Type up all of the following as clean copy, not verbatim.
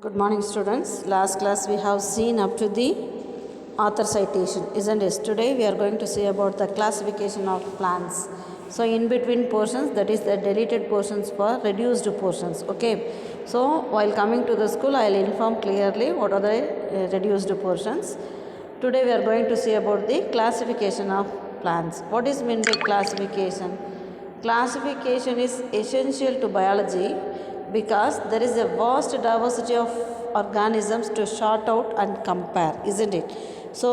Good morning, students. Last class we have seen up to the author citation, isn't it? Today we are going to see about the classification of plants. So in between portions, that is the deleted portions for reduced portions. Okay. So while coming to the school, I will inform clearly what are the reduced portions. Today we are going to see about the classification of plants. What is meant by classification? Classification is essential to biology because there is a vast diversity of organisms to sort out and compare, isn't it? So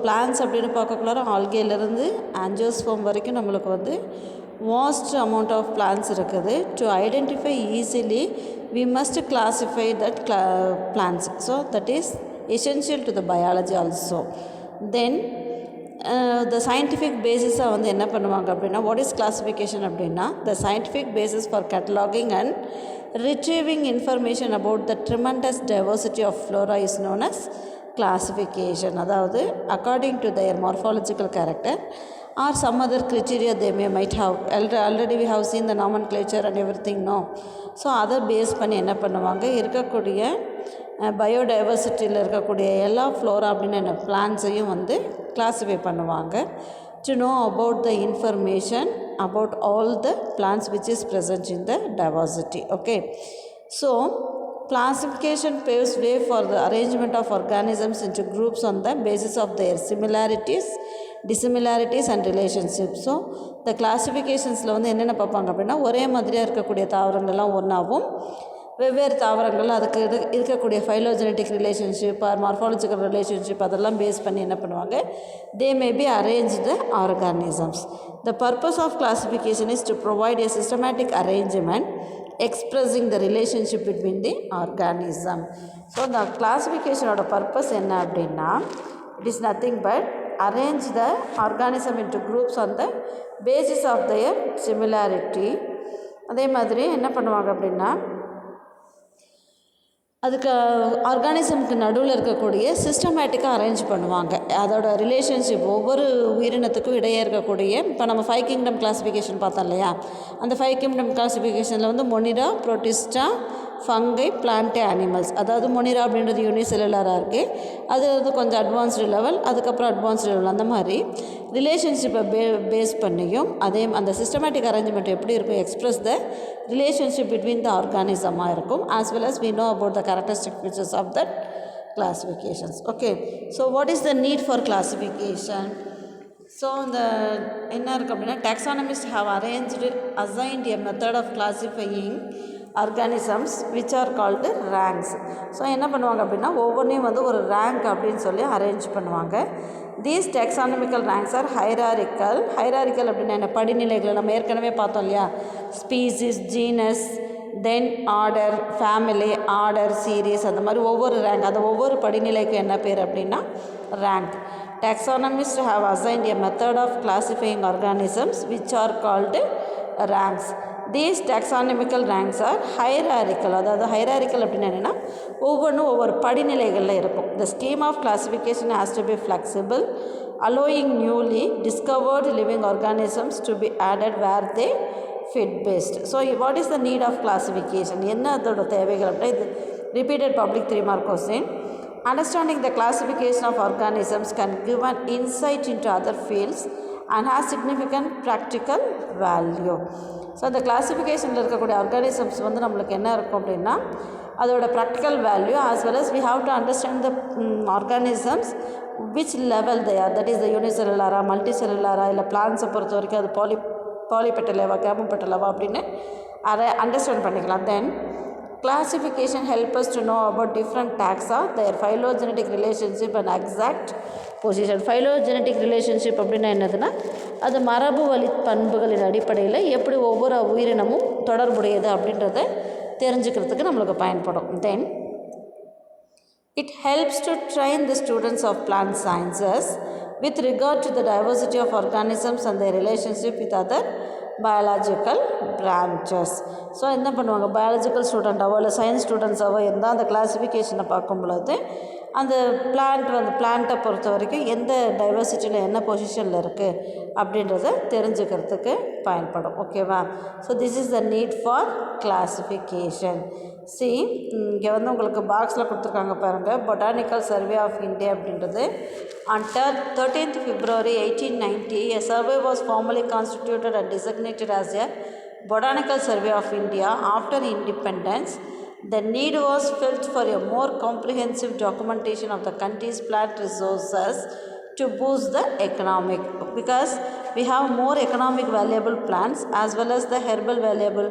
plants அப்படின்னு பார்க்கக்குள்ளார ஆல்கேலேருந்து angiosperm வரைக்கும் நம்மளுக்கு வந்து vast amount of plants இருக்குது. To identify easily we must classify that plants. So that is essential to the biology also. Then the scientific பேசிஸாக வந்து என்ன பண்ணுவாங்க அப்படின்னா, வாட் இஸ் கிளாஸிஃபிகேஷன் அப்படின்னா, the scientific basis for cataloguing and retrieving information about the tremendous diversity of flora is known as classification. அதாவது according to their morphological character or some other criteria they might have. Already we have seen the nomenclature and everything, no? So அதை base பண்ணி என்ன பண்ணுவாங்க, இருக்கக்கூடிய பயோடைவர்சிட்டியில் இருக்கக்கூடிய எல்லா Flora அப்படின்னு என்ன பிளான்ஸையும் வந்து கிளாஸிஃபை பண்ணுவாங்க. To know about the information about all the plants which is present in the diversity. Okay, so classification paves way for the arrangement of organisms into groups on the basis of their similarities, dissimilarities and relationships. So the classificationsல வந்து என்னென்ன பார்ப்பாங்க அப்படின்னா, ஒரே மாதிரியாக இருக்கக்கூடிய தாவரங்கள்லாம் ஒன்றாவும், வெவ்வேறு தாவரங்கள் அதுக்கு இருக்கக்கூடிய phylogenetic relationship or morphological relationship அதெல்லாம் பேஸ் பண்ணி என்ன பண்ணுவாங்க, they may be arranged organisms. The purpose of classification is to provide a systematic arrangement expressing the relationship between the organism. So இந்த கிளாசிஃபிகேஷனோட பர்பஸ் என்ன அப்படின்னா, it is nothing but arrange the organism into groups on the basis of their similarity. அதே மாதிரி என்ன பண்ணுவாங்க அப்படின்னா, அதுக்கு ஆர்கானிசமுக்கு நடுவில் இருக்கக்கூடிய சிஸ்டமேட்டிக்காக அரேஞ்ச் பண்ணுவாங்க. அதோட ரிலேஷன்ஷிப் ஒவ்வொரு உயிரினத்துக்கும் இடையே இருக்கக்கூடிய, இப்போ நம்ம 5 கிங்டம் கிளாஸிஃபிகேஷன் பார்த்தோம் இல்லையா, அந்த 5 கிங்டம் கிளாஸிஃபிகேஷனில் வந்து Monera, Protista, fungi, plant, animals. அதாவது மொனிரா அப்படின்றது யூனிசெல்லுலராக இருக்குது, அது வந்து கொஞ்சம் அட்வான்ஸ்டு லெவல், அதுக்கப்புறம் அட்வான்ஸ்டு லெவல், அந்த மாதிரி ரிலேஷன்ஷிப்பை பேஸ் பண்ணியும் அதே அந்த சிஸ்டமேட்டிக் அரேஞ்ச்மெண்ட் எப்படி இருக்கும், express the relationship between the ஆர்கானிசமாக இருக்கும். As well as we know about the characteristic features of that classifications. Okay, so what is the need for classification? So இந்த என்ன இருக்குது அப்படின்னா, taxonomist have assigned a method of classifying organisms which are called ranks. So என்ன பண்ணுவாங்க அப்படின்னா, ஒவ்வொன்றையும் வந்து ஒரு ரேங்க் அப்படின்னு சொல்லி அரேஞ்ச் பண்ணுவாங்க. These taxonomical ranks are hierarchical. Hierarchical அப்படின்னா என்ன, படிநிலைகள். நம்ம ஏற்கனவே பார்த்தோம் இல்லையா, species, genus, then order, family, order, series, அந்த மாதிரி ஒவ்வொரு ரேங்க், அந்த ஒவ்வொரு படிநிலைக்கும் என்ன பேர் அப்படின்னா rank. Taxonomists have assigned a method of classifying organisms which are called ranks. These taxonomical ranks are hierarchical. அதாவது hierarchical அப்படின்னா என்னென்னா, ஒவ்வொன்றும் ஒவ்வொரு படிநிலைகளில் இருக்கும். The scheme of classification has to be flexible, allowing newly discovered living organisms to be added where they fit best. So what is the need of classification? என்ன அதோட தேவைகள் அப்படின்னா, இது repeated public 3 mark question. Understanding the classification of organisms can give an insight into other fields and has significant practical value. So அந்த கிளாஸிஃபிகேஷனில் இருக்கக்கூடிய organisms வந்து நம்மளுக்கு என்ன இருக்கும் அப்படின்னா, அதோட practical value as well as we have to understand the organisms which level they are, that is the யூனிசெல்லுலாரா, மல்டி செல்லுலாரா, இல்லை பிளான்ஸை பொறுத்த வரைக்கும் அது பாலிபெட்டலேவா, கேமோபெட்டலேவா அப்படின்னு அதை அண்டர்ஸ்டாண்ட் பண்ணிக்கலாம். தென் classification help us to know about different taxa, their phylogenetic relationship and exact position. Phylogenetic relationship அப்படின்னா என்னதுன்னா, அது மரபு வழி பண்புகளின் அடிப்படையில் எப்படி ஒவ்வொரு உயிரினமும் தொடர்புடையது அப்படின்றத தெரிஞ்சுக்கிறதுக்கு நம்மளுக்கு பயன்படும். Then it helps to train the students of plant sciences with regard to the diversity of organisms and their relationship with other biological branches. So என்ன பண்ணுவாங்க, பயாலஜிக்கல் ஸ்டூடெண்ட்டாவோ இல்லை சயின்ஸ் ஸ்டூடெண்ட்ஸாவோ இருந்தால் அந்த கிளாஸிஃபிகேஷனை பார்க்கும் பொழுது அந்த பிளான்ட்டை பொறுத்த வரைக்கும் எந்த டைவர்சிட்டியில் என்ன பொசிஷனில் இருக்குது அப்படின்றத தெரிஞ்சுக்கிறதுக்கு பயன்படும். ஓகேவா? So this is the need for classification. C இங்கே வந்து உங்களுக்கு பாக்ஸில் கொடுத்துருக்காங்க பாருங்கள், பொட்டானிக்கல் சர்வே ஆஃப் இந்தியா அப்படின்றது. On 13th February 1890 a survey was formally constituted and designated as a Botanical Survey of India. After independence, the need was felt for a more comprehensive documentation of the country's plant resources to boost the economic, because we have more economic valuable plants as well as the herbal valuable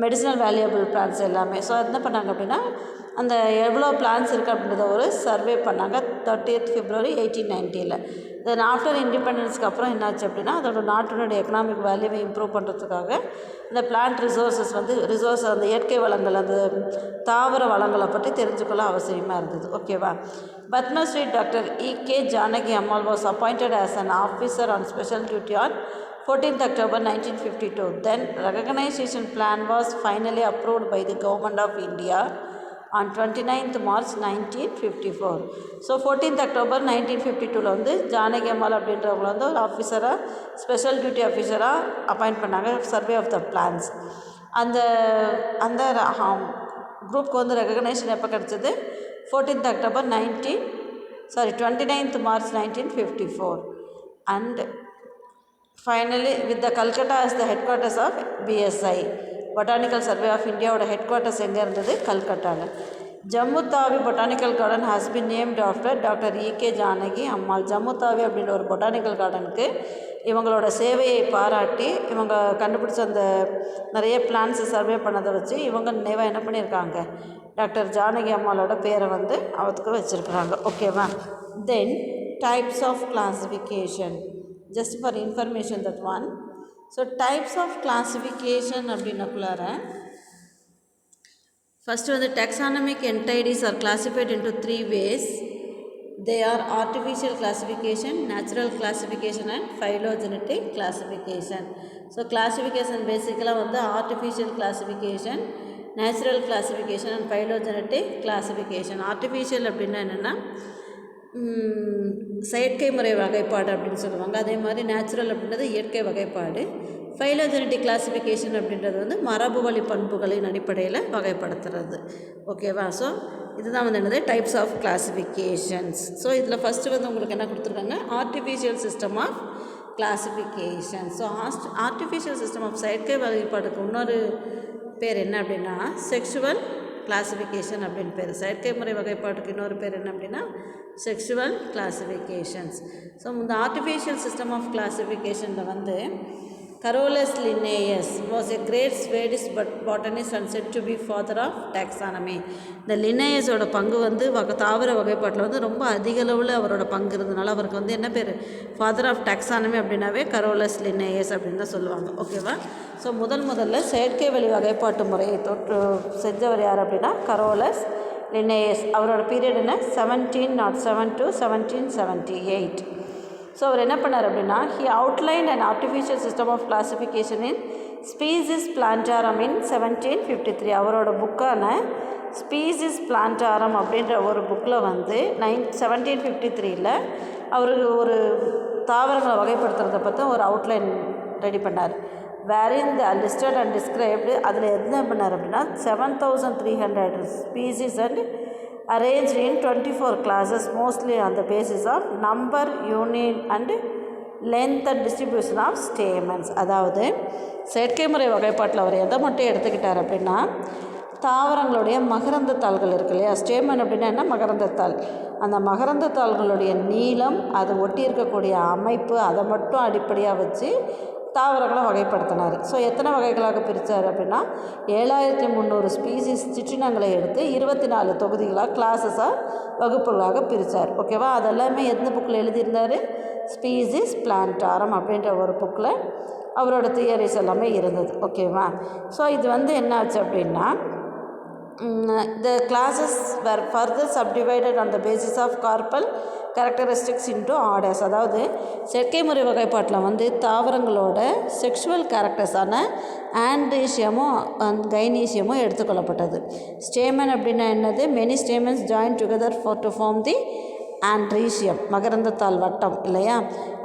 medicinal valuable plants எல்லாமே. So அது என்ன பண்ணாங்க அப்படின்னா, அந்த எவ்வளோ plans இருக்குது அப்படின்றத ஒரு சர்வே பண்ணாங்க 30th February 1890. தென் ஆஃப்டர் இண்டிபெண்டன்ஸ்க்கு அப்புறம் என்னாச்சு அப்படின்னா, அதோட நாட்டினுடைய எக்கனாமிக் வேல்யூவை இம்ப்ரூவ் பண்ணுறதுக்காக இந்த பிளான்ட் ரிசோர்ஸஸ் வந்து அந்த இயற்கை வளங்கள், அந்த தாவர வளங்களை பற்றி தெரிஞ்சுக்கொள்ள அவசியமாக இருந்தது. ஓகேவா. Padmashri doctor E.K. Janaki Ammal was appointed as an officer on special duty on 14th October 1952. Then recognition plan was finally approved by the Government of India on 29th March 1954. So 14th October 1952 வந்து ஜானகி அம்மாள் அப்படின்றவங்கள வந்து ஒரு ஆஃபீஸராக, ஸ்பெஷல் டியூட்டி ஆஃபீஸராக appoint பண்ணாங்க, survey of the plans. அந்த அந்த குரூப்க்கு வந்து recognition எப்போ கிடச்சிது? 14th October 29th March 1954. And finally, with the Calcutta as the headquarters of BSI, Botanical Survey of India ஓட headquarters எங்கே இருந்தது? கல்கட்டாவில். Jammu Tawi botanical garden has been named after doctor E.K. Janaki Ammal. Jammu Tawi அப்படின்ற ஒரு பொட்டானிக்கல் கார்டனுக்கு இவங்களோட சேவையை பாராட்டி இவங்க கண்டுபிடிச்ச அந்த நிறைய பிளான்ஸை சர்வே பண்ணதை வச்சு இவங்க நினைவாக என்ன பண்ணியிருக்காங்க, டாக்டர் ஜானகி அம்மாளோட பேரை வந்து அவத்துக்கு வச்சுருக்குறாங்க. ஓகேவா. Then types of classification, just for information that one. So types of classification அப்படின்னக்குள்ளார first வந்து taxonomic entities are classified into 3 ways. They are artificial classification, natural classification and phylogenetic classification. So classification basically வந்து artificial classification, natural classification and phylogenetic classification. Artificial அப்படின்னா என்னென்னா செயற்கை முறை வகைப்பாடு அப்படின்னு சொல்லுவாங்க. அதே மாதிரி நேச்சுரல் அப்படின்றது இயற்கை வகைப்பாடு. ஃபைலோஜெனட்டிக் கிளாசிஃபிகேஷன் அப்படின்றது வந்து மரபு வழி பண்புகளின் அடிப்படையில் வகைப்படுத்துறது. ஓகேவா. ஸோ இதுதான் வந்து என்னது டைப்ஸ் ஆஃப் கிளாசிஃபிகேஷன்ஸ். ஸோ இதில் ஃபஸ்ட்டு வந்து உங்களுக்கு என்ன கொடுத்துருக்காங்க, artificial system of classification. So artificial system of செயற்கை வகைப்பாடுக்கு இன்னொரு பேர் என்ன அப்படின்னா செக்ஷுவல் கிளாசிஃபிகேஷன் அப்படின்னு பேர். செயற்கை முறை வகைப்பாட்டுக்கு இன்னொரு பேர் என்ன அப்படின்னா செக்ஷுவல் கிளாசிஃபிகேஷன்ஸ். ஸோ இந்த ஆர்டிஃபிஷியல் சிஸ்டம் ஆஃப் கிளாசிஃபிகேஷனில் வந்து Carolus Linnaeus was a great Swedish botanist and said to be father of taxonomy. இந்த லின்னேயஸோட பங்கு வந்து தாவர வகைப்பாட்டில் வந்து ரொம்ப அதிக அளவில் அவரோட பங்கு இருந்ததுனால அவருக்கு வந்து என்ன பேர், ஃபாதர் ஆஃப் டாக்ஸானமி அப்படின்னாவே கரோலஸ் லின்னேயஸ் அப்படின்னு தான் சொல்லுவாங்க. ஓகேவா. ஸோ முதல்ல செயற்கை வழி வகைப்பாட்டு முறையை செஞ்சவர் யார் அப்படின்னா கரோலஸ் லின்னேயஸ். அவரோட பீரியட் என்ன 1707 to 1778. ஸோ அவர் என்ன பண்ணார் அப்படின்னா he outline and artificial system of classification in species plantarum in 1753. அவரோட புக்கான ஸ்பீசிஸ் பிளான்டாரம் அப்படின்ற ஒரு புக்கில் வந்து 1753 அவருக்கு ஒரு தாவரங்களை வகைப்படுத்துறதை பற்றி ஒரு அவுட்லைன் ரெடி பண்ணார். wherein the listed and described அதில் என்ன பண்ணார் அப்படின்னா 7300 species and arranged in 24 classes, mostly on the basis of number, unit and length and distribution of stamens. அதாவது செயற்கை முறை வகைப்பாட்டில் அவர் எதை மட்டும் எடுத்துக்கிட்டார் அப்படின்னா தாவரங்களுடைய மகரந்த தாள்கள் இருக்கு இல்லையா, ஸ்டேமன் அப்படின்னா என்ன, மகரந்த தாள். அந்த மகரந்த தாள்களுடைய நீளம், அது ஒட்டி இருக்கக்கூடிய அமைப்பு, அதை மட்டும் அடிப்படையாக வச்சு தாவரங்களை வகைப்படுத்தினார். ஸோ எத்தனை வகைகளாக பிரித்தார் அப்படின்னா 7300 ஸ்பீசிஸ் சிற்றினங்களை எடுத்து 24 தொகுதிகளாக கிளாஸஸாக வகுப்புகளாக பிரித்தார். ஓகேவா. அதெல்லாமே எந்த புக்கில் எழுதியிருந்தார், ஸ்பீசிஸ் பிளான்டாரம் அப்படின்ற ஒரு புக்கில் அவரோட தியரிஸ் எல்லாமே இருந்தது. ஓகேவா. ஸோ இது வந்து என்னாச்சு அப்படின்னா the classes were further subdivided on the basis of carpal characteristics into orders. அதாவது செயற்கை முறை வகைப்பாட்டில் வந்து தாவரங்களோட செக்ஷுவல் கேரக்டர்ஸான ஆண்ட்ரீஷியமும் கைனீஷியமும் எடுத்துக்கொள்ளப்பட்டது. ஸ்டேமன் அப்படின்னா என்னது, many stamens join together to form the androecium மகரந்தத்தாள் வட்டம் இல்லையா.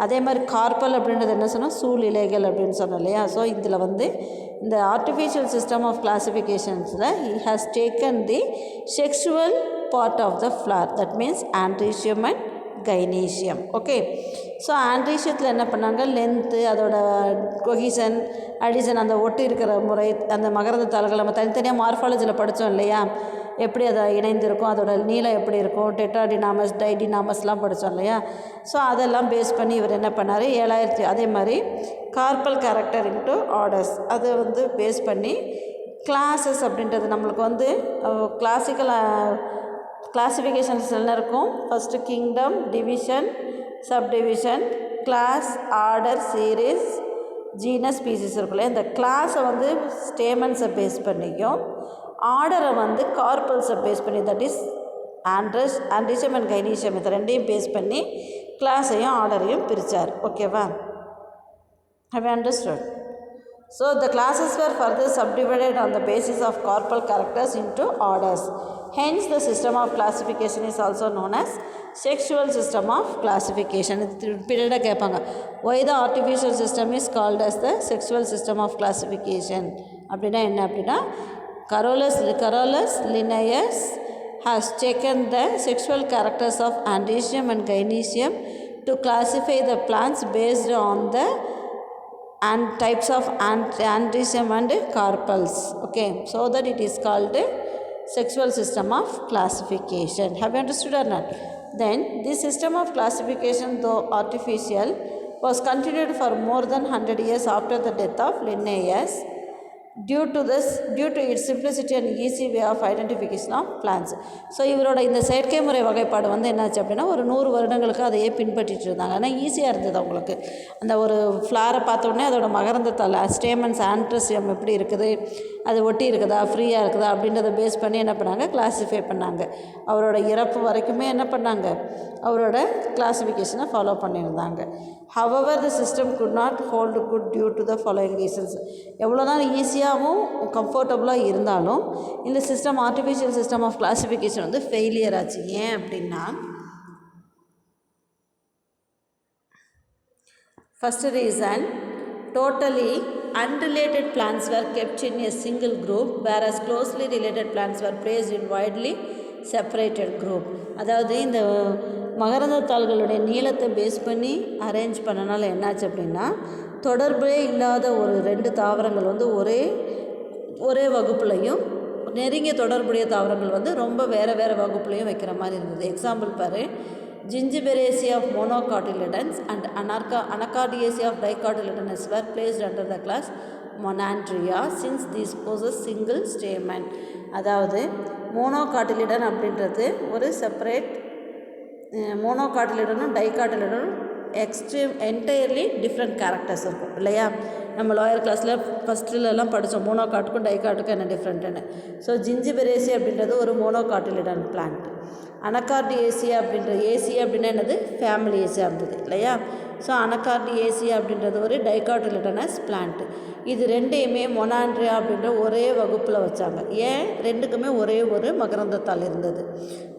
அதே மாதிரி கார்பல் அப்படின்றது என்ன சொன்னால் சூழ்நிலைகள் அப்படின்னு சொன்னோம் இல்லையா. ஸோ இதில் வந்து இந்த ஆர்டிஃபிஷியல் சிஸ்டம் ஆஃப் கிளாசிஃபிகேஷன்ஸில் he has taken the sexual part of the flower, that means androecium and gynoecium. Okay, so ஆண்ட்ரீஷியத்தில் என்ன பண்ணாங்க, லென்த்து, அதோட கொஹிசன், அடிஷன், அந்த ஒட்டி இருக்கிற முறை, அந்த மகரந்த தாள்கள் நம்ம தனித்தனியாக மார்ஃபாலஜியில் படித்தோம் இல்லையா, எப்படி அதை இணைந்திருக்கும், அதோட நீளம் எப்படி இருக்கும், டெட்ராடினாமஸ் டைடினாமஸ்லாம் படித்தோம் இல்லையா. ஸோ அதெல்லாம் பேஸ் பண்ணி இவர் என்ன பண்ணார், 7000. அதே மாதிரி கார்பல் கேரக்டர் இன்ட்டு ஆர்டர்ஸ் அதை வந்து பேஸ் பண்ணி கிளாஸஸ் அப்படின்றது நம்மளுக்கு வந்து கிளாசிஃபிகேஷன்ஸ் என்ன இருக்கும், first kingdom, division, subdivision, class, order, series, genus, species இருக்குல்ல. இந்த கிளாஸை வந்து ஸ்டேமன்ஸை பேஸ் பண்ணிக்கும், ஆர்டரை வந்து கார்பல்ஸை பேஸ் பண்ணி, that is androecium and gynoecium, இதை ரெண்டையும் பேஸ் பண்ணி கிளாஸையும் ஆர்டரையும் பிரித்தார். ஓகேவா, have you understood? So the classes were further subdivided on the basis of corporal characters into orders. Hence the system of classification is also known as sexual system of classification. Period கேட்பாங்க, why the artificial system is called as the sexual system of classification அப்படின்னா என்ன அப்படின்னா, Carolus Linnaeus has taken the sexual characters of andrecium and gynecium to classify the plants based on the and types of andrecium and carpels. Okay, so that it is called a sexual system of classification. Have you understood or not? Then this system of classification, though artificial, was continued for more than 100 years after the death of Linnaeus due to its simplicity and easy way of identification of plants. So இவரோட இந்த செயற்கை முறை வகைப்பாடு வந்து என்னாச்சு அப்படின்னா, ஒரு 100 வருடங்களுக்கு அதையே பின்பற்றிட்டு இருந்தாங்க. ஆனால் ஈஸியாக இருந்தது அவங்களுக்கு. அந்த ஒரு ஃப்ளாரை பார்த்தோடனே அதோட மகரந்தத்தாள் ஸ்டேமன்ஸ் ஆண்ட்ரசியம் எப்படி இருக்குது, அது ஒட்டி இருக்குதா, ஃப்ரீயாக இருக்குதா அப்படின்றத பேஸ் பண்ணி என்ன பண்ணாங்க, கிளாஸிஃபை பண்ணாங்க. அவரோட இறப்பு வரைக்குமே என்ன பண்ணாங்க, அவரோட கிளாஸிஃபிகேஷனை ஃபாலோ பண்ணியிருந்தாங்க. However, the system could not hold good due to the following reasons. எவ்வளோ தான் ஈஸியாகவும் கம்ஃபர்டபுளாக இருந்தாலும் இந்த system, artificial system of classification வந்து ஃபெயிலியர் ஆச்சு. ஏன் அப்படின்னா, first reason, totally unrelated plants were kept in a single group, whereas closely related plants were placed in widely separated group. அதாவது இந்த மகரந்தத்தாள்களுடைய நீளத்தை பேஸ் பண்ணி அரேஞ்ச் பண்ணனால என்னாச்சு அப்படின்னா, தொடர்பே இல்லாத ஒரு 2 தாவரங்கள் வந்து ஒரே வகுப்புலையும், நெருங்கிய தொடர்புடைய தாவரங்கள் வந்து ரொம்ப வேறு வகுப்புலையும் வைக்கிற மாதிரி இருந்தது. எக்ஸாம்பிள் பாரு, Gingiberacea of monocotyledons and Anacardiaceae of dicotyledonous were placed under the class Monandria since these possess single stamen. அதாவது மோனோகாட்டிலிடன் அப்படின்றது ஒரு செப்பரேட், மோனோகாட்டிலிடனும் டைகாட்டிலிடனும் என்டையர்லி டிஃப்ரெண்ட் கேரக்டர்ஸ் இருக்கும் இல்லையா. நம்ம லோயர் கிளாஸில் ஃபஸ்ட்டுலலாம் படித்தோம் மோனோகாட்டுக்கும் டைகாட்டுக்கும் என்ன டிஃப்ரெண்ட்டுன்னு. ஸோ ஜிஞ்சிபெரேசி அப்படின்றது ஒரு மோனோகாட்டிலிடன் பிளான்ட். அனகார்டியேசியா ஏசியா அப்படின்னா என்னது, ஃபேமிலி ஏசியா இருந்தது இல்லையா. ஸோ அனகார்டியேசியா அப்படின்றது ஒரு டைகாட்டிலிடனஸ் பிளான்ட். இது ரெண்டையுமே மொனாண்ட்ரியா அப்படின்ற ஒரே வகுப்பில் வச்சாங்க. ஏன், ரெண்டுக்குமே ஒரே ஒரு மகரந்தத்தாள் இருந்தது.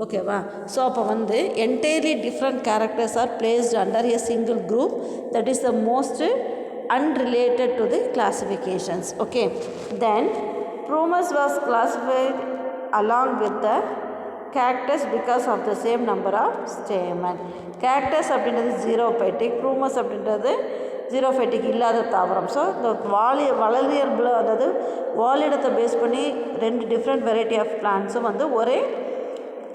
ஓகேவா. ஸோ அப்போ வந்து entirely different characters are placed under a single group, that is the most unrelated to the classifications. Okay, then Plumas was classified along with the cactus because of the same number of stamen. Cactus அப்படின்றது ஜீரோஃபைட்டிக், ப்ளூமஸ் அப்படின்றது ஜீரோஃபைட்டிக் இல்லாத தாவரம். So இந்த வளரியல் அதாவது வாலிடத்தை base பண்ணி 2 different variety of பிளான்ட்ஸும் வந்து ஒரே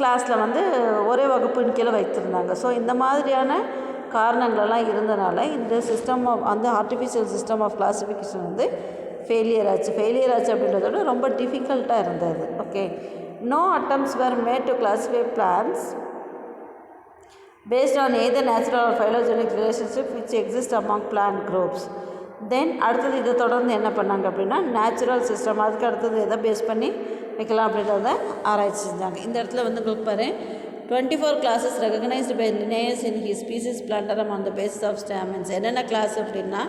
கிளாஸில் வந்து ஒரே வகுப்பின் கீழே வைத்திருந்தாங்க. ஸோ இந்த மாதிரியான காரணங்களெல்லாம் இருந்தனால இந்த சிஸ்டம் ஆஃப் அந்த ஆர்டிஃபிஷியல் சிஸ்டம் ஆஃப் கிளாஸிஃபிகேஷன் வந்து ஃபெயிலியர் ஆச்சு அப்படின்றதோட ரொம்ப டிஃபிகல்ட்டாக இருந்தது. Okay, no attempts were made to classify plants based on either natural or phylogenic relationship which exist among plant groups. Then அடுத்தது இதை தொடர்ந்து என்ன பண்ணாங்க அப்படின்னா, நேச்சுரல் சிஸ்டம், அதுக்கு அடுத்தது எதை பேஸ் பண்ணி வைக்கலாம் அப்படின்றத ஆராய்ச்சி செஞ்சாங்க. இந்த இடத்துல வந்து உங்களுக்கு பாரு, 24 classes recognized by Linnaeus in his species plantarum on the basis of stamens. என்னென்ன கிளாஸ் அப்படின்னா,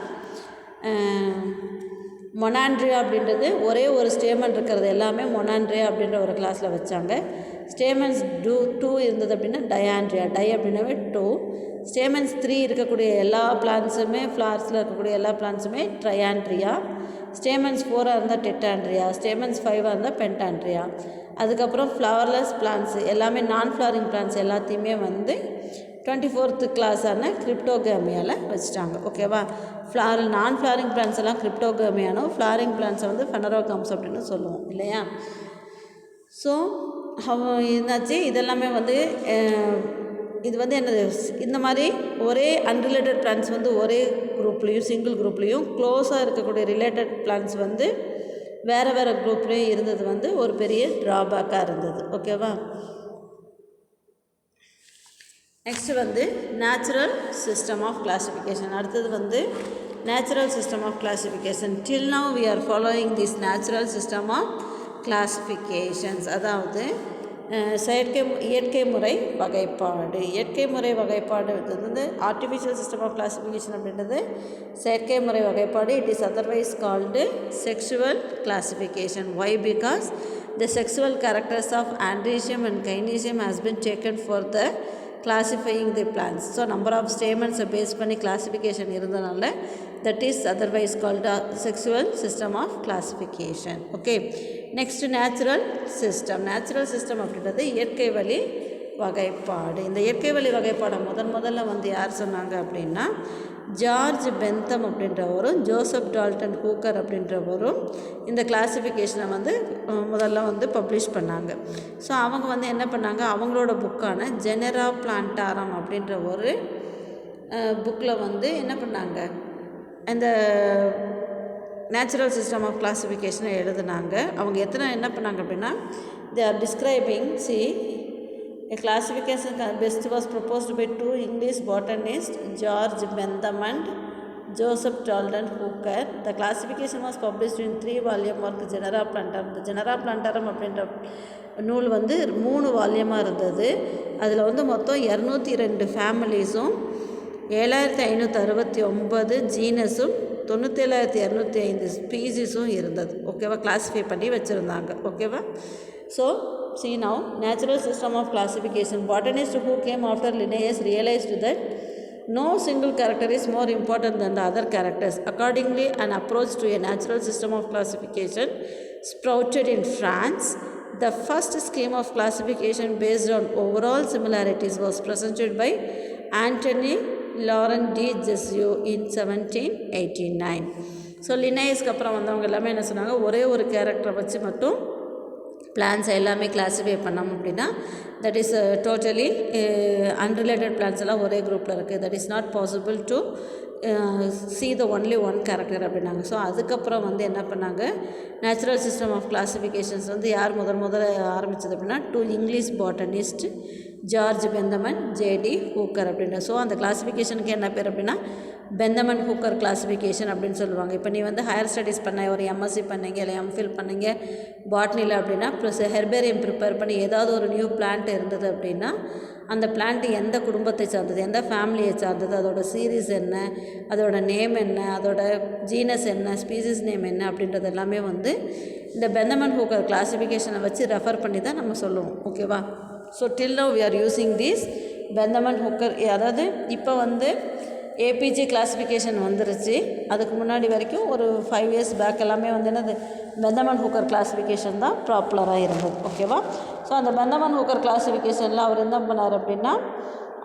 மொனாண்ட்ரியா அப்படின்றது ஒரே ஒரு ஸ்டேமன் இருக்கிறது எல்லாமே மொனாண்ட்ரியா அப்படின்ற ஒரு கிளாஸில் வச்சாங்க. ஸ்டேமன்ஸ் 2 இருந்தது அப்படின்னா டயாண்ட்ரியா. டை அப்படின்னாவே 2. ஸ்டேமன்ஸ் 3 இருக்கக்கூடிய எல்லா பிளான்ஸுமே, ஃப்ளார்ஸில் இருக்கக்கூடிய எல்லா பிளான்ஸுமே ட்ரையாண்ட்ரியா. ஸ்டேமன்ஸ் 4 இருந்தால் டெட்டாண்ட்ரியா. ஸ்டேமன்ஸ் 5 இருந்தால் பென்டாண்ட்ரியா. அதுக்கப்புறம் ஃப்ளவர்லெஸ் பிளான்ஸ் எல்லாமே நான் ஃப்ளவரிங் பிளான்ஸ் எல்லாத்தையுமே வந்து 24th கிளாஸான கிரிப்டோகேமியாவில் வச்சுட்டாங்க. ஓகேவா? நான் ஃப்ளவரிங் பிளான்ஸ் எல்லாம் கிரிப்டோகேமியானோ, ஃப்ளவரிங் பிளான்ஸை வந்து ஃபெனரோகாம்ஸ் அப்படின்னு சொல்லுவோம் இல்லையா? ஸோ என்னாச்சு, இதெல்லாமே வந்து இது வந்து என்னது, இந்த மாதிரி ஒரே அன்ரிலேட்டட் பிளான்ஸ் வந்து ஒரே குரூப்லேயும் சிங்கிள் குரூப்லேயும் க்ளோஸாக இருக்கக்கூடிய ரிலேட்டட் பிளான்ஸ் வந்து வேறு வேறு குரூப்லேயும் இருந்தது வந்து ஒரு பெரிய ட்ராபேக்காக இருந்தது. ஓகேவா? நெக்ஸ்ட்டு வந்து நேச்சுரல் சிஸ்டம் ஆஃப் கிளாஸிஃபிகேஷன். அடுத்தது வந்து natural system of classification. Till now we are following this natural system of classifications. அதாவது இயற்கை முறை வகைப்பாடு. இயற்கை முறை வகைப்பாடு வந்து ஆர்டிஃபிஷியல் சிஸ்டம் ஆஃப் கிளாஸிஃபிகேஷன் அப்படின்றது செயற்கை முறை வகைப்பாடு. It is otherwise called sexual classification. Why? Because the sexual characters of androecium and gynoecium has been taken for the classifying the plants. So number of ஸ்டேமன்ஸை பேஸ் பண்ணி classification இருந்தனால that is otherwise called sexual system of classification. Okay, next natural system. Natural system அப்படின்றது இயற்கை வழி வகைப்பாடு. இந்த இயற்கை வழி வகைப்பாடை முதல்ல வந்து யார் சொன்னாங்க அப்படின்னா ஜார்ஜ் பெந்தம் அப்படின்றவரும் ஜோசப் டால்டன் ஹூக்கர் அப்படின்றவரும் இந்த கிளாஸிஃபிகேஷனை வந்து முதல்ல வந்து பப்ளிஷ் பண்ணாங்க. ஸோ அவங்க வந்து என்ன பண்ணாங்க, அவங்களோட புக்கான ஜெனரா பிளான்டாரம் அப்படின்ற ஒரு புக்கில் வந்து என்ன பண்ணாங்க, இந்த நேச்சுரல் சிஸ்டம் ஆஃப் கிளாஸிஃபிகேஷனை எழுதுனாங்க. அவங்க என்ன பண்ணாங்க அப்படின்னா they are describing a classification best was proposed by two English botanists, George Bentham and Joseph Dalton Hooker. The classification was published in 3-volume work Genera Plantarum. The Genera Plantarum அப்படின்ற நூல் வந்து 3 வால்யூமாக இருந்தது. அதில் வந்து மொத்தம் 202 ஃபேமிலிஸும் 7569 ஜீனஸும் 97205 ஸ்பீசிஸும் இருந்தது. ஓகேவா? கிளாஸிஃபை பண்ணி வச்சுருந்தாங்க. ஓகேவா? So see now, natural system of classification. Botanists who came after Linnaeus realized that no single character is more important than the other characters. Accordingly, an approach to a natural system of classification sprouted in France. The first scheme of classification based on overall similarities was presented by Anthony Laurent de Jussieu in 1789. So லினேயஸ்க்கு அப்புறம் வந்தவங்க எல்லாமே என்ன சொன்னாங்க, ஒரே ஒரு கேரக்டரை வச்சு மட்டும் பிளான்ஸ் எல்லாமே கிளாஸிஃபை பண்ணோம் அப்படின்னா that is totally unrelated plants எல்லாம் ஒரே குரூப்பில் இருக்குது. That is not possible to see the only one character அப்படின்னாங்க. ஸோ அதுக்கப்புறம் வந்து என்ன பண்ணாங்க, நேச்சுரல் சிஸ்டம் ஆஃப் கிளாஸிஃபிகேஷன்ஸ் வந்து யார் முதல்ல ஆரம்பித்தது அப்படின்னா 2 English botanist George Bentham and J D Hooker அப்படின்ற. ஸோ அந்த கிளாஸிஃபிகேஷனுக்கு என்ன பேர் அப்படின்னா பெந்தம் அண்ட் ஹூக்கர் கிளாஸிஃபிகேஷன் அப்படின்னு சொல்லுவாங்க. இப்போ நீ வந்து ஹையர் ஸ்டடீஸ் பண்ண, ஒரு எம்எஸ்சி பண்ணீங்க இல்லை எம்ஃபில் பண்ணீங்க பாட்னியில் அப்படின்னா ப்ளஸ் ஹெர்பேரியம் ப்ரிப்பேர் பண்ணி ஏதாவது ஒரு நியூ பிளான்ட் இருந்தது அப்படின்னா அந்த பிளான்ட் எந்த குடும்பத்தை சார்ந்தது, எந்த ஃபேமிலியை சார்ந்தது, அதோட சீரீஸ் என்ன, அதோட நேம் என்ன, அதோட ஜீனஸ் என்ன, ஸ்பீசிஸ் நேம் என்ன அப்படின்றது எல்லாமே வந்து இந்த பெந்தம் அண்ட் ஹூக்கர் கிளாஸிஃபிகேஷனை வச்சு ரெஃபர் பண்ணி தான் நம்ம சொல்லுவோம். ஓகேவா? So till now we are using these Bentham and Hooker. அதாவது இப்போ வந்து ஏபிஜி கிளாஸிஃபிகேஷன் வந்துருச்சு. அதுக்கு முன்னாடி வரைக்கும் ஒரு 5 years பேக் எல்லாமே வந்து என்னது பெந்தம் அண்ட் ஹூக்கர் கிளாஸிஃபிகேஷன் தான் ப்ராப்புலராக இருந்தது. ஓகேவா? ஸோ அந்த பெந்தம் அண்ட் ஹூக்கர் கிளாஸிஃபிகேஷனில் அவர் என்ன பண்ணார் அப்படின்னா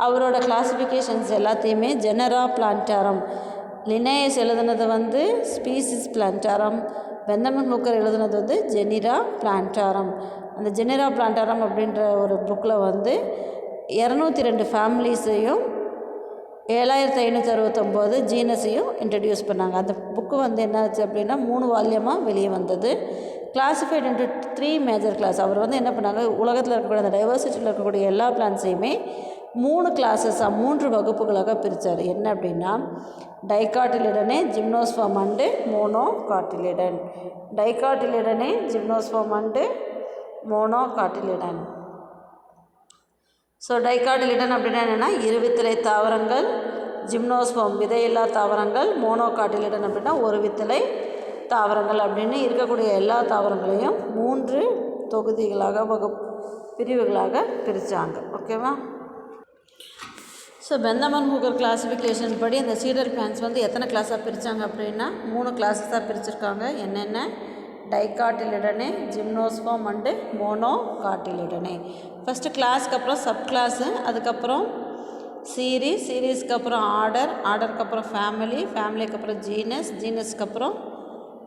அவரோட கிளாஸிஃபிகேஷன்ஸ் எல்லாத்தையுமே ஜெனரா பிளான்டாரம், லினேயஸ் எழுதுனது வந்து species plantarum, Bentham and Hooker எழுதுனது வந்து ஜெனிரா பிளான்டாரம். அந்த ஜெனிரா பிளான்டாரம் அப்படின்ற ஒரு புக்கில் வந்து 202 ஃபேமிலிஸையும் 7569 ஜீனஸையும் இன்ட்ரடியூஸ் பண்ணாங்க. அந்த புக்கு வந்து என்னாச்சு அப்படின்னா 3 வால்யூமாக வெளியே வந்தது. Classified into 3 major class. அவர் வந்து என்ன பண்ணாங்க, உலகத்தில் இருக்கக்கூடிய அந்த டைவர்சிட்டியில் இருக்கக்கூடிய எல்லா பிளான்ஸையுமே 3 கிளாஸஸாக 3 வகுப்புகளாக பிரித்தார். என்ன அப்படின்னா டைகாட்டிலிடனே, ஜிம்னோஸ்பர்ம் and monocotyledon. டைகாட்டிலிடனே, ஜிம்னோஸ்பர்ம் and monocotyledon. So டைகாட்டிலிடன் அப்படின்னா என்னென்னா இருவித்தலை தாவரங்கள், ஜிம்னோஸ்பர்ம் விதையில்லா தாவரங்கள், மோனோகாட்டிலிடன் அப்படின்னா ஒரு வித்தலை தாவரங்கள் அப்படின்னு இருக்கக்கூடிய எல்லா தாவரங்களையும் 3 தொகுதிகளாக பிரிவுகளாக பிரித்தாங்க. ஓகேவா? ஸோ பெந்தமன் ஹூக்கர் கிளாஸிஃபிகேஷன் படி அந்த சீடர் பிளான்ஸ் வந்து எத்தனை கிளாஸாக பிரித்தாங்க அப்படின்னா 3 கிளாஸஸாக பிரிச்சிருக்காங்க. என்னென்ன? டைகாட்டிலிடனே, ஜிம்னோஸ்போம் அண்டு மோனோகாட்டிலிடனே. ஃபஸ்ட்டு கிளாஸ்க்கு அப்புறம் சப் கிளாஸு, அதுக்கப்புறம் சீரீஸ், சீரீஸ்க்கு அப்புறம் ஆர்டர், ஆர்டருக்கு அப்புறம் ஃபேமிலி, ஃபேமிலிக்கு அப்புறம் ஜீனஸ், ஜீனஸ்க்கு அப்புறம்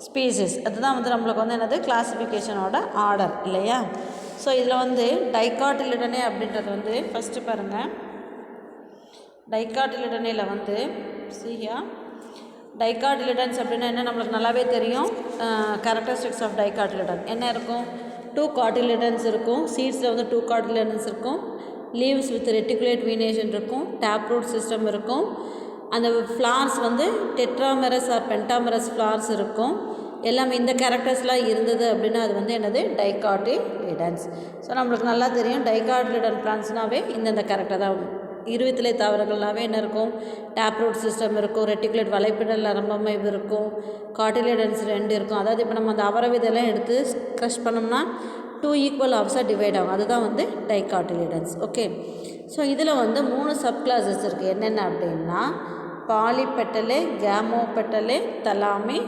ஸ்பீசிஸ். அதுதான் வந்து நம்மளுக்கு வந்து என்னது கிளாஸிஃபிகேஷனோட ஆர்டர் இல்லையா? ஸோ இதில் வந்து டைகாட்டிலிடனே அப்படின்றது வந்து ஃபஸ்ட்டு பாருங்கள். டைகாட்டிலிடனில் வந்து சியா டைகாட்டிலிடன்ஸ் அப்படின்னா என்ன நம்மளுக்கு நல்லாவே தெரியும். கேரக்டரிஸ்டிக்ஸ் ஆஃப் டைகாட்டிலிடன் என்ன இருக்கும்? 2 காட்டிலிடன்ஸ் இருக்கும். சீட்ஸில் வந்து 2 காட்டிலிடன்ஸ் இருக்கும். லீவ்ஸ் வித் ரெட்டிகுலேட் வீனேஷன் இருக்கும். டேப் ரூட் சிஸ்டம் இருக்கும். அந்த ஃப்ளார்ஸ் வந்து டெட்ராமெரஸ் ஆர் பென்டாமெரஸ் ஃப்ளார்ஸ் இருக்கும். எல்லாமே இந்த கேரக்டர்ஸ்லாம் இருந்தது அப்படின்னா அது வந்து என்னது? டைகாட்டிலிடன்ஸ். ஸோ நம்மளுக்கு நல்லா தெரியும் டைகாட்டிலிடன் பிளான்ஸ்னாவே இந்தந்த கேரக்டர் தான். இருவித்திலை தாவரங்கள்னாவே என்ன இருக்கும்? டேப் ரூட் சிஸ்டம் இருக்கும், ரெட்டிகுலேட் வலைப்பிடல் நரம்பமைப்பு இருக்கும், காட்டிலிடன்ஸ் 2 இருக்கும். அதாவது இப்போ நம்ம அந்த அவரை விதையெல்லாம் எடுத்து க்ரஷ் பண்ணோம்னா 2 ஈக்குவல் ஹாஃப்ஸாக டிவைட் ஆகும். அதுதான் வந்து டைகாட்டிலிடன்ஸ். ஓகே. ஸோ இதில் வந்து 3 சப் கிளாஸஸ் இருக்குது. என்னென்ன அப்படின்னா பாலிபெட்டலே, கேமோபெட்டலே, தலாமி,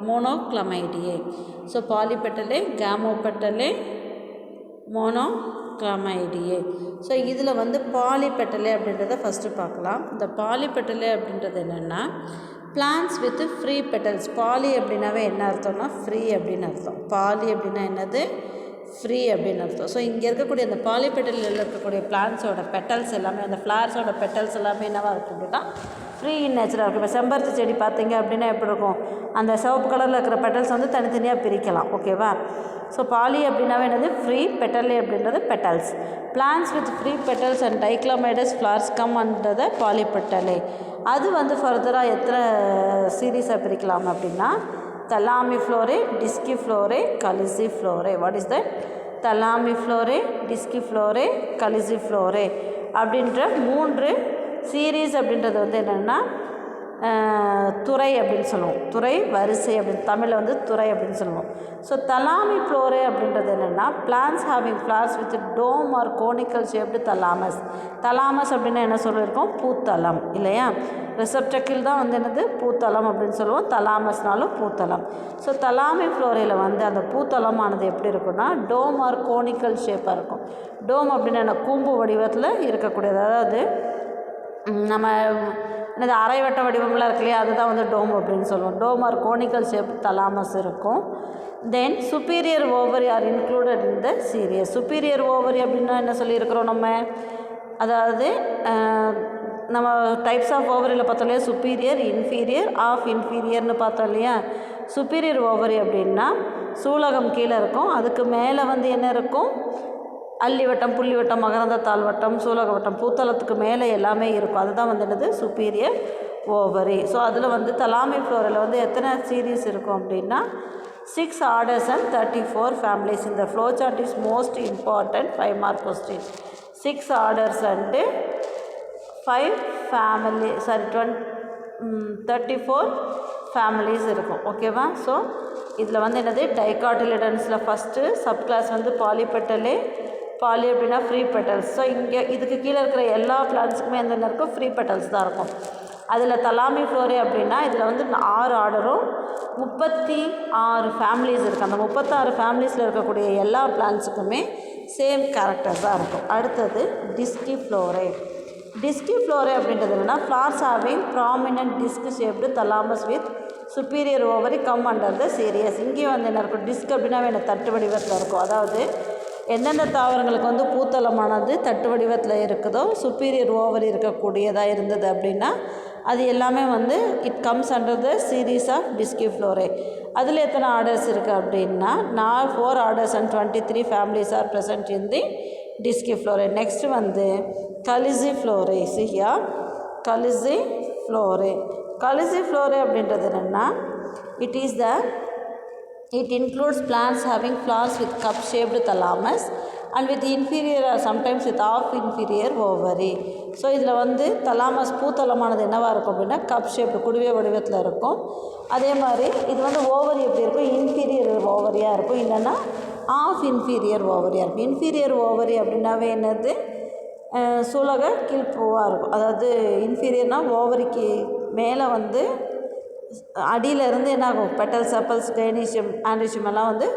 மோனோக்ளமைடியே. ஸோ பாலிபெட்டலே, கேமோபெட்டலே, மோனோக்ளமைடியே. ஸோ இதில் வந்து பாலிபெட்டலே அப்படின்றத ஃபஸ்ட்டு பார்க்கலாம். இந்த பாலிபெட்டலே அப்படின்றது என்னென்னா plants with free petals. Poly அப்படின்னாவே என்ன அர்த்தம்னா ஃப்ரீ அப்படின்னு அர்த்தம். பாலி அப்படின்னா என்னது? ஃப்ரீ அப்படின்னு அர்த்தம். ஸோ இங்கே இருக்கக்கூடிய அந்த பாலிபெட்டலில் இருக்கக்கூடிய பிளான்ஸோட பெட்டல்ஸ் எல்லாமே, அந்த ஃப்ளார்ஸோட பெட்டல்ஸ் எல்லாமே என்னவாக இருக்கும் அப்படின்னா ஃப்ரீ இன் நேச்சராக இருக்கும். இப்போ செம்பருத்தி செடி பார்த்தீங்க அப்படின்னா எப்படி இருக்கும்? அந்த சிவப்பு கலரில் இருக்கிற பெட்டல்ஸ் வந்து தனித்தனியாக பிரிக்கலாம். ஓகேவா? ஸோ பாலி அப்படின்னாவே என்னது? ஃப்ரீ. பெட்டலே அப்படின்றது petals. Plants with free petals and dichlamydeous flowers come under polypetalae. அது வந்து ஃபர்தராக எத்தனை சீரீஸாக பிரிக்கலாம் அப்படின்னா thalamiflorae, disciflorae, calyciflorae. What is that? Thalamiflorae, disciflorae, calyciflorae அப்படின்ற 3 சீரீஸ். அப்படின்றது வந்து என்னென்னா துறை அப்படின்னு சொல்லுவோம். துறை வரிசை அப்படின்னு தமிழில் வந்து துறை அப்படின்னு சொல்லுவோம். ஸோ தலாமிஃப்ளோரே அப்படின்றது என்னென்னா plants having flowers with dome or conical shaped thalamus. Thalamus அப்படின்னா என்ன சொல்லியிருக்கோம்? பூத்தலம் இல்லையா? ரிசப்டக்கில் தான் வந்து என்னது? பூத்தலம் அப்படின்னு சொல்லுவோம். தலாமஸ்னாலும் பூத்தலம். ஸோ தலாமிஃப்ளோரையில் வந்து அந்த பூத்தலமானது எப்படி இருக்குன்னா டோம் ஆர் கோனிக்கல் ஷேப்பாக இருக்கும். டோம் அப்படின்னா என்ன? கூம்பு வடிவத்தில் இருக்கக்கூடியது. அதாவது நம்ம என்னது அரைவட்ட வடிவம்லாம் இருக்கு இல்லையா? அதுதான் வந்து டோம் அப்படின்னு சொல்லுவோம். Dome or conical shape thalamus இருக்கும். Then superior ovary are included in the series. Superior ovary அப்படின்னா என்ன சொல்லியிருக்கிறோம் நம்ம? அதாவது நம்ம டைப்ஸ் ஆஃப் ஓவரியில் பார்த்தோம் இல்லையா? சுப்பீரியர், இன்ஃபீரியர், ஆஃப் இன்ஃபீரியர்னு பார்த்தோம் இல்லையா? சுப்பீரியர் ஓவரி அப்படின்னா சூலகம் கீழே இருக்கும். அதுக்கு மேலே வந்து என்ன இருக்கும்? அல்லிவட்டம், புள்ளிவட்டம், மகரந்த தாழ்வட்டம், சூலகவட்டம், பூத்தளத்துக்கு மேலே எல்லாமே இருக்கும். அதுதான் வந்து என்னது? Superior ovary. ஸோ அதில் வந்து தலாமிஃப்ளோரில் வந்து எத்தனை சீரீஸ் இருக்கும் அப்படின்னா 6 ஆர்டர்ஸ் அண்ட் 34 ஃபேமிலிஸ். இந்த flow chart is most important 5 mark question. 6 orders and 5 family 34 families இருக்கும். ஓகேவா? ஸோ இதில் வந்து என்னது? டைகாட்டிலிடன்ஸில் ஃபஸ்ட்டு சப் கிளாஸ் வந்து பாலிபெட்டலே. பாலி அப்படின்னா ஃப்ரீ பெட்டல்ஸ். ஸோ இங்கே இதுக்கு கீழே இருக்கிற எல்லா பிளான்ஸுக்குமே என்னென்ன இருக்கும்? ஃப்ரீ பெட்டல்ஸ் தான் இருக்கும். அதில் தலாமிஃப்ளோரே அப்படின்னா இதில் வந்து 6 ஆர்டரும் 36 ஃபேமிலிஸ் இருக்குது. அந்த 36 ஃபேமிலிஸில் இருக்கக்கூடிய எல்லா பிளான்ஸுக்குமே சேம் கேரக்டர்ஸ் தான் இருக்கும். அடுத்தது டிஸ்கிஃப்ளோரே. டிஸ்கிஃப்ளோரே அப்படின்றது என்னென்னா flowers having prominent disc shaped thalamus with superior ovary come under the series. இங்கேயும் வந்து என்ன இருக்கும்? டிஸ்க் அப்படின்னா என்ன? தட்டு வடிவத்தில் இருக்கும். அதாவது எந்தெந்த தாவரங்களுக்கு வந்து பூத்தளமானது தட்டு வடிவத்தில் இருக்குதோ சுப்பீரியர் ஓவரி இருக்கக்கூடியதாக இருந்தது அப்படின்னா அது எல்லாமே வந்து it comes under the series of disciflorae. அதில் எத்தனை ஆர்டர்ஸ் இருக்குது அப்படின்னா 4 orders and 23 families are present in the disciflorae. Next வந்து கலிசிஃப்ளோரே. சியா கலிசிஃப்ளோரே. கலிசிஃப்ளோரே அப்படின்றது என்னென்னா it includes plants having flowers with cup-shaped thalamus and with inferior or sometimes with half-inferior ovary. So இதில் வந்து thalamus பூத்தலமானது என்னவாக இருக்கும் அப்படின்னா கப் ஷேப்டு குடுவை வடிவத்தில் இருக்கும். அதே மாதிரி இது வந்து ஓவரி எப்படி இருக்கும்? இன்ஃபீரியர் ஓவரியாக இருக்கும். இல்லைன்னா ஆஃப் இன்ஃபீரியர் ஓவரியாக இருக்கும். இன்ஃபீரியர் ஓவரி அப்படின்னாவே என்னது, சூலக கீழ்ப்பூவாக இருக்கும். அதாவது இன்ஃபீரியர்னால் ஓவரிக்கு மேலே வந்து அடியிலேருந்து என்னாகும், பெட்டல் செப்பல்ஸ் கைனீஷியம் ஆண்ட்ரிஷியம் எல்லாம் வந்து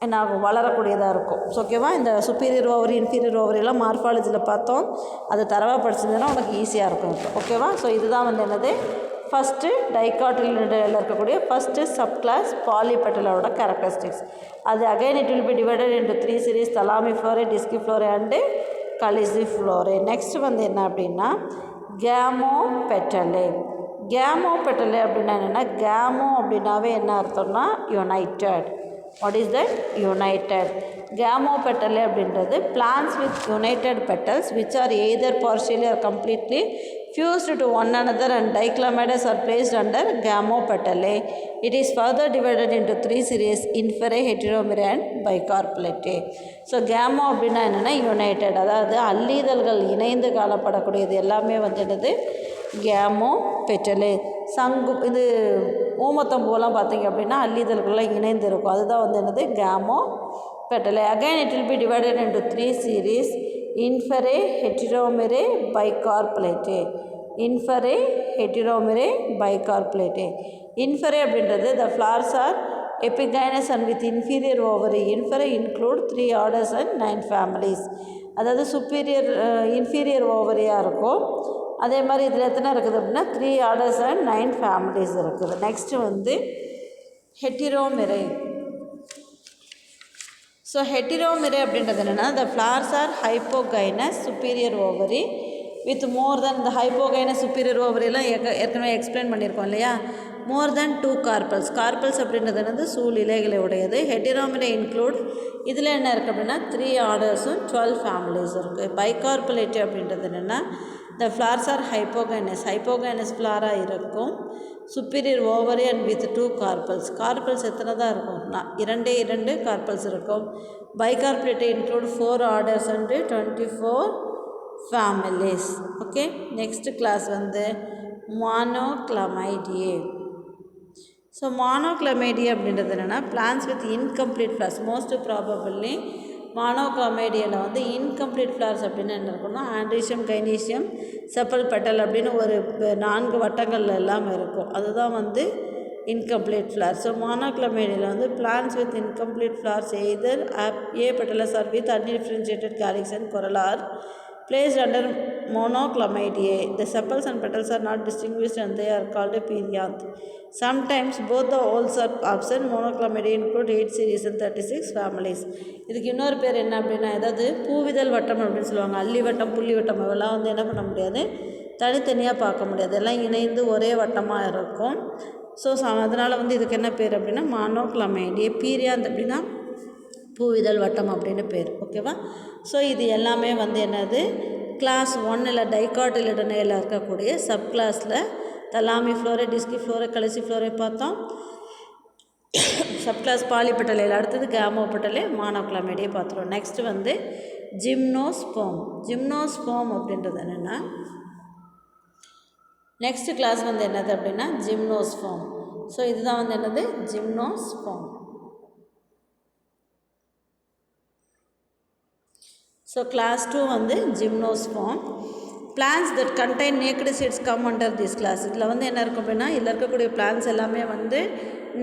என்னாகும், வளரக்கூடியதாக இருக்கும். ஸோ ஓகேவா. இந்த சுப்பீரியர் ஓவரி இன்ஃபீரியர் ஓவரியெல்லாம் மார்ஃபாலஜியில் பார்த்தோம். அது தரவாக படிச்சிருந்ததுன்னா உனக்கு ஈஸியாக இருக்கும். ஓகேவா. ஸோ இதுதான் வந்து என்னது, ஃபஸ்ட்டு டைகாட்டிலிடையில் இருக்கக்கூடிய ஃபஸ்ட்டு சப் கிளாஸ் பாலிபெட்டலோட கேரக்டரிஸ்டிக்ஸ். அது again it will be divided into 3 series, thalamiflorae, disciflorae and calyciflorae. Next வந்து என்ன அப்படின்னா கேமோபெட்டலே. கேமோபெட்டலே அப்படின்னா என்னென்னா, கேமோ அப்படின்னாவே என்ன அர்த்தம்னா united. What is that? United. Gamopetalae அப்படின்றது plants with united petals which are either partially or completely fused to one another and diclamates are placed under gamopetalae. It is further divided into 3 series, inferae, heteromerae and bicarpellate. So gamo அப்படின்னா என்னென்னா United, அதாவது அல்லீதல்கள் இணைந்து காணப்படக்கூடியது எல்லாமே வந்து என்னது, கேமோபெட்டலே. சங்கு இது ஊமத்தம்பூலாம் பார்த்திங்க அப்படின்னா அல்லீதல்கள்லாம் இணைந்து இருக்கும். அதுதான் வந்து என்னது, gamopetalae. Again it will be divided into 3 series, inferae, heteromerae, bicarpellate. inferae, heteromerae, bicarpellate. inferae அப்படின்றது the flowers are epigynous and with inferior ovary. inferae include 3 orders and 9 families. அதாவது சுப்பீரியர் இன்ஃபீரியர் ஓவரியாக இருக்கும். அதே மாதிரி இதில் எத்தனை இருக்குது அப்படின்னா 3 orders and 9 families இருக்குது. நெக்ஸ்ட்டு வந்து ஹெட்டிரோமெரே. ஸோ ஹெட்டிரோமெரே அப்படின்றது என்னென்னா, the flowers are hypogynous superior ovary with more then, இந்த ஹைப்போகைனஸ் சுப்பீரியர் ஓவரியெல்லாம் ஏற்கனவே எக்ஸ்பிளைன் பண்ணியிருக்கோம் இல்லையா. மோர் தென் 2 கார்பல்ஸ். கார்பல்ஸ் அப்படின்றது என்னது, சூழ் இலைகளை உடையது. ஹெட்டிரோமெரே இன்க்ளூட், இதில் என்ன இருக்குது அப்படின்னா 3 ஆர்டர்ஸும் 12 ஃபேமிலிஸ் இருக்குது. பைகார்பலேட் அப்படின்றது என்னென்னா, த ஃப்ளார்ஸ் ஆர் ஹைப்போகைனஸ், ஹைப்போகைனஸ் ஃப்ளாராக இருக்கும். Superior ovary and with 2 carpels. Carpels எத்தனை தான் இருக்கும்னா 2 கார்பல்ஸ் இருக்கும். Bicarpellate include 4 orders and 24 families. Okay. Next class வந்து மோனோக்ளமைடியே. ஸோ மோனோக்ளமைடியே அப்படின்றது என்னென்னா, plants with incomplete flowers. Most probably மோனோக்ளமைடியில் வந்து இன்கம்ப்ளீட் ஃப்ளார்ஸ் அப்படின்னு என்ன இருக்குன்னா, ஆண்ட்ரிஷியம், கைனீஷியம், செப்பல், பெட்டல் அப்படின்னு ஒரு 4 வட்டங்கள் எல்லாம் இருக்கும். அதுதான் வந்து இன்கம்ப்ளீட் ஃப்ளார். ஸோ மோனோக்ளமைடியில் வந்து plants with incomplete flowers either apetalous or with undifferentiated calyx and corolla are placed under monoclamidiae. The sepals and petals are not distinguished and they are called perianth. Sometimes both the wholes are absent. Monoclamidiae include 8 series and 36 families. இதுக்கு இன்னொரு பேர் என்ன அப்படின்னா, ஏதாவது பூவிதழ் வட்டம் அப்படின்னு சொல்லுவாங்க. அல்லி வட்டம், புள்ளி வட்டம் இதெல்லாம் வந்து என்ன பண்ண முடியாது, தனித்தனியாக பார்க்க முடியாது. எல்லாம் இணைந்து ஒரே வட்டமாக இருக்கும். ஸோ அதனால் வந்து இதுக்கு என்ன பேர் அப்படின்னா மோனோக்ளமைடியே. பீரியாந்த் அப்படின்னா பூவிதழ் வட்டம் அப்படின்னு பேர். ஓகேவா. ஸோ இது எல்லாமே வந்து என்னது, கிளாஸ் 1ல் டைகாட்டிலிடனையில் இருக்கக்கூடிய சப் கிளாஸில் தலாமிஃப்ளோரே, டிஸ்கிஃப்ளோரே, கலிசிஃப்ளோரே பார்த்தோம். சப் கிளாஸ் பாலிபெட்டலையில் அடுத்தது கேமோபெட்டலே, மோனோக்ளமைடியே பார்த்துருவோம். நெக்ஸ்ட்டு வந்து ஜிம்னோஸ்போம். ஜிம்னோஸ்போம் அப்படின்றது என்னென்னா, நெக்ஸ்ட் கிளாஸ் வந்து என்னது அப்படின்னா ஜிம்னோஸ்போம். ஸோ இதுதான் வந்து என்னது, ஜிம்னோஸ்போம். ஸோ கிளாஸ் 2 வந்து gymnosperm. Plants that contain naked seeds come under this class. இதில் வந்து என்ன இருக்கும் அப்படின்னா, இதில் இருக்கக்கூடிய பிளான்ஸ் எல்லாமே வந்து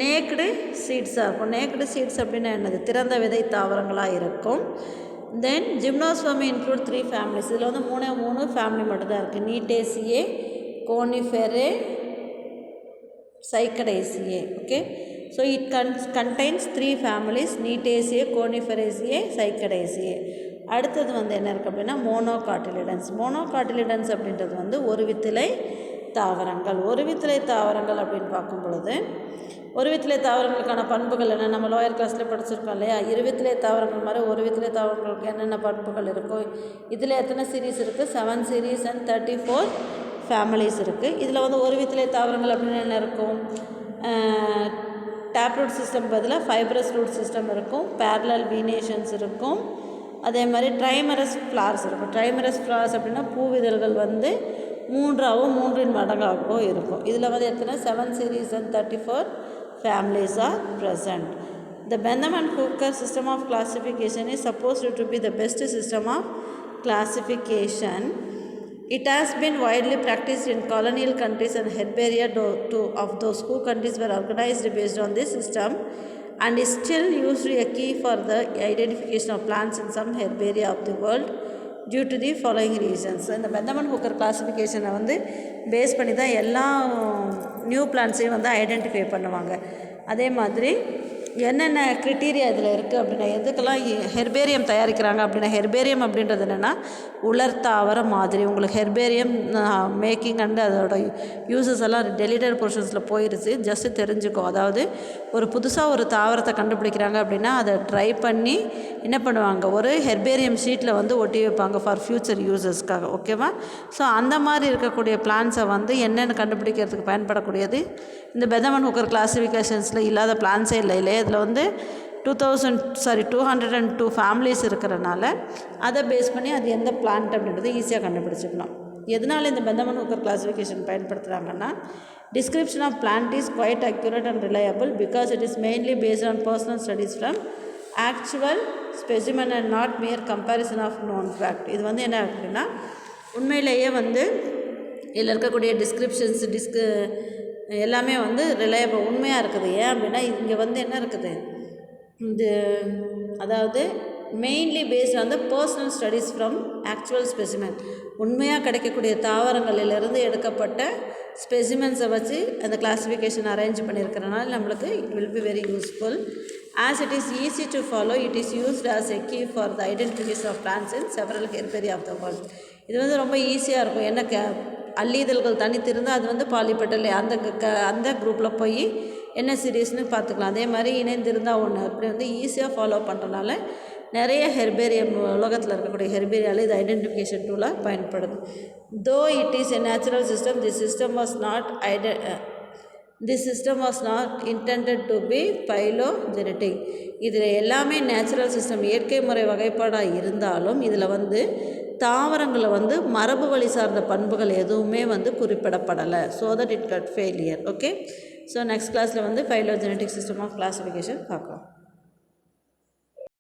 நேக்கடு சீட்ஸாக இருக்கும். நேக்கடு சீட்ஸ் அப்படின்னா என்னது, திறந்த விதை தாவரங்களாக இருக்கும். Then gymnosperm include 3 families. இதில் வந்து 3 ஃபேமிலி மட்டும்தான் இருக்குது. Gnetaceae, coniferae, cycadaceae. Okay. So it contains 3 families, gnetaceae, coniferaceae, cycadaceae. அடுத்தது வந்து என்ன இருக்குது அப்படின்னா மோனோகாட்டிலிடன்ஸ். மோனோகாட்டிலிடன்ஸ் அப்படின்றது வந்து ஒரு வித்திலை தாவரங்கள். ஒரு வித்திலை தாவரங்கள் அப்படின்னு பார்க்கும் பொழுது, ஒரு வித்திலை தாவரங்களுக்கான பண்புகள் என்ன, நம்ம லோயர் கிளாஸில் படிச்சிருக்கோம் இல்லையா. இருவித்திலை தாவரங்கள் மாதிரி ஒரு வித்திலை தாவரங்களுக்கு என்னென்ன பண்புகள் இருக்கும். இதில் எத்தனை சீரீஸ் இருக்குது, 7 சீரீஸ் அண்ட் 34 ஃபேமிலிஸ் இருக்குது. இதில் வந்து ஒரு வித்திலை தாவரங்கள் அப்படின்னு என்ன இருக்கும், டேப் ரூட் சிஸ்டம் பதிலாக ஃபைப்ரஸ் ரூட் சிஸ்டம் இருக்கும். பேரலல் வீனேஷன்ஸ் இருக்கும். அதே மாதிரி ட்ரைமரஸ் ஃப்ளார்ஸ் இருக்கும். ட்ரைமரஸ் ஃப்ளார்ஸ் அப்படின்னா பூவிதழ்கள் வந்து 3 மடங்காகவோ இருக்கும். இதில் வந்து எத்தனை 7 series and 34 families are present. The Bentham and Hooker system of classification is supposed to be the best system of classification. It has been widely practiced in colonial countries and herbaria of those who countries were organized based on this system, and is still used a key for the identification of plants in some herbaria of the world due to the following reasons. இந்த Bentham and Hooker கிளாஸிஃபிகேஷனை வந்து base பண்ணி தான் எல்லா new பிளான்ட்ஸையும் வந்து identify பண்ணுவாங்க. அதே மாதிரி என்னென்ன க்ரிட்டீரியா இதில் இருக்குது அப்படின்னா, எதுக்கெல்லாம் ஹெர்பேரியம் தயாரிக்கிறாங்க அப்படின்னா, ஹெர்பேரியம் அப்படின்றது என்னென்னா உலர்த்தாவர மாதிரி. உங்களுக்கு ஹெர்பேரியம் மேக்கிங் அண்டு அதோட யூசஸ் எல்லாம் டெலிட்டட் போர்ஷன்ஸில் போயிடுச்சு, ஜஸ்ட்டு தெரிஞ்சுக்கோ. அதாவது ஒரு புதுசாக ஒரு தாவரத்தை கண்டுபிடிக்கிறாங்க அப்படின்னா அதை ட்ரை பண்ணி என்ன பண்ணுவாங்க, ஒரு ஹெர்பேரியம் ஷீட்டில் வந்து ஒட்டி வைப்பாங்க ஃபார் ஃப்யூச்சர் யூசஸ்க்காக. ஓகேவா? ஸோ அந்த மாதிரி இருக்கக்கூடிய பிளான்ஸை வந்து என்னென்னு கண்டுபிடிக்கிறதுக்கு பயன்படக்கூடியது இந்த பெந்தம் அண்ட் ஹூக்கர் கிளாஸிஃபிகேஷன்ஸில் இல்லாத பிளான்ஸே இல்லை. இதில் வந்து 202 ஃபேமிலிஸ் இருக்கிறனால அதை பேஸ் பண்ணி அது எந்த பிளான்ட் அப்படின்றது ஈஸியாக கண்டுபிடிச்சிக்கலாம். எதனால் இந்த பெந்தம் அண்ட் ஹூக்கர் கிளாஸிஃபிகேஷன் பயன்படுத்துகிறாங்கன்னா, description of plant is quite accurate and reliable because it is mainly based on personal studies from actual specimen and not mere comparison of known fact. இது வந்து என்ன அப்படின்னா, உண்மையிலேயே வந்து இதில் இருக்கக்கூடிய டிஸ்கிரிப்ஷன்ஸ் எல்லாமே வந்து ரிலையபிள் உண்மையாக இருக்குது. ஏன் அப்படின்னா இங்கே வந்து என்ன இருக்குது, இந்த அதாவது mainly based on the personal studies from actual specimen. உண்மையாக கிடைக்கக்கூடிய தாவரங்களிலிருந்து எடுக்கப்பட்ட ஸ்பெசிமென்ஸை வச்சு அந்த கிளாஸிஃபிகேஷன் அரேஞ்ச் பண்ணியிருக்கிறனால நம்மளுக்கு it will be very useful. As it is easy to follow, it is used as a key for the identification of plants in several herbaria of the world. இது வந்து ரொம்ப ஈஸியாக இருக்கும். என்ன அள்ளிதழ்கள் தனித்திருந்தால் அது வந்து பாலிபெட்டல் அந்த குரூப்பில் போய் என்ன சீரீஸ்னு பார்த்துக்கலாம். அதே மாதிரி இணைந்திருந்தால் ஒன்று அப்படி வந்து ஈஸியாக ஃபாலோ பண்ணுறதுனால நிறைய ஹெர்பேரியம் உலகத்தில் இருக்கக்கூடிய ஹெர்பேரியாவில் இது ஐடென்டிஃபிகேஷன் டூலாக பயன்படுது. Though it is a natural system, the system was not intended to be phylogenetic. இதில் எல்லாமே நேச்சுரல் சிஸ்டம் இயற்கை முறை வகைப்பாடாக இருந்தாலும் இதில் வந்து தாவரங்களை வந்து மரபு வழி சார்ந்த பண்புகள் எதுவுமே வந்து குறிப்பிடப்படலை. So that it got failure. Okay, so next கிளாஸில் வந்து பைலோஜெனட்டிக் சிஸ்டம் ஆஃப் கிளாஸிஃபிகேஷன் பார்க்கலாம்.